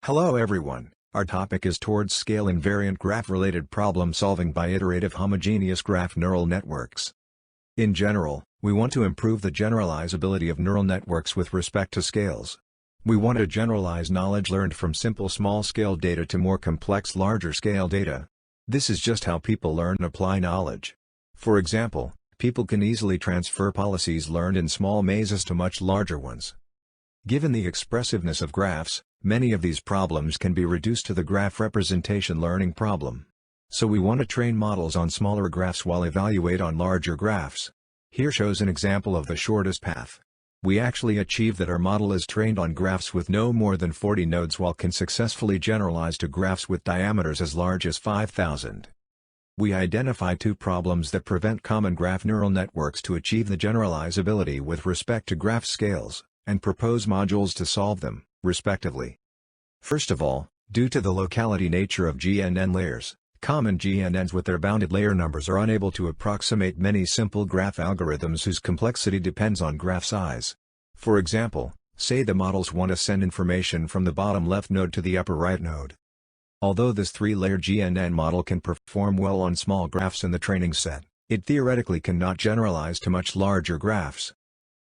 Hello everyone, our topic is towards scale-invariant graph-related problem solving by iterative homogeneous graph neural networks. In general, we want to improve the generalizability of neural networks with respect to scales. We want to generalize knowledge learned from simple small-scale data to more complex larger-scale data. This is just how people learn and apply knowledge. For example, people can easily transfer policies learned in small mazes to much larger ones. Given the expressiveness of graphs, many of these problems can be reduced to the graph representation learning problem. So we want to train models on smaller graphs while evaluate on larger graphs. Here shows an example of the shortest path. We actually achieve that our model is trained on graphs with no more than 40 nodes while can successfully generalize to graphs with diameters as large as 5,000. We identify two problems that prevent common graph neural networks to achieve the generalizability with respect to graph scales, and propose modules to solve them, respectively. First of all, due to the locality nature of GNN layers, common GNNs with their bounded layer numbers are unable to approximate many simple graph algorithms whose complexity depends on graph size. For example, say the models want to send information from the bottom left node to the upper right node. Although this three-layer GNN model can perform well on small graphs in the training set, it theoretically cannot generalize to much larger graphs.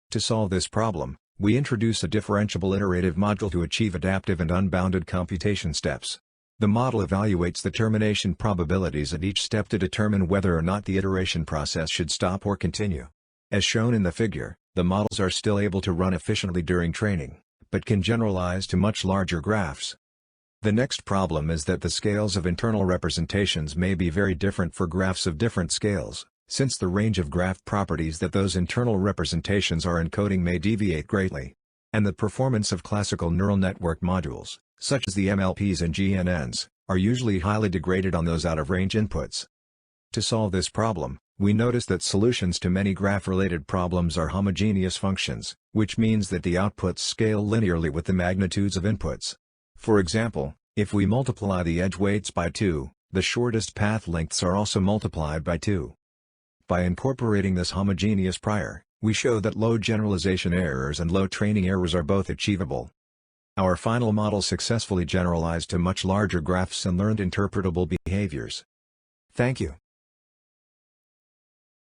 To solve this problem, we introduce a differentiable iterative module to achieve adaptive and unbounded computation steps. The model evaluates the termination probabilities at each step to determine whether or not the iteration process should stop or continue. As shown in the figure, the models are still able to run efficiently during training, but can generalize to much larger graphs. The next problem is that the scales of internal representations may be very different for graphs of different scales, since the range of graph properties that those internal representations are encoding may deviate greatly. And the performance of classical neural network modules, such as the MLPs and GNNs, are usually highly degraded on those out-of-range inputs. To solve this problem, we notice that solutions to many graph-related problems are homogeneous functions, which means that the outputs scale linearly with the magnitudes of inputs. For example, if we multiply the edge weights by 2, the shortest path lengths are also multiplied by 2. By incorporating this homogeneous prior, we show that low generalization errors and low training errors are both achievable. Our final model successfully generalized to much larger graphs and learned interpretable behaviors. Thank you.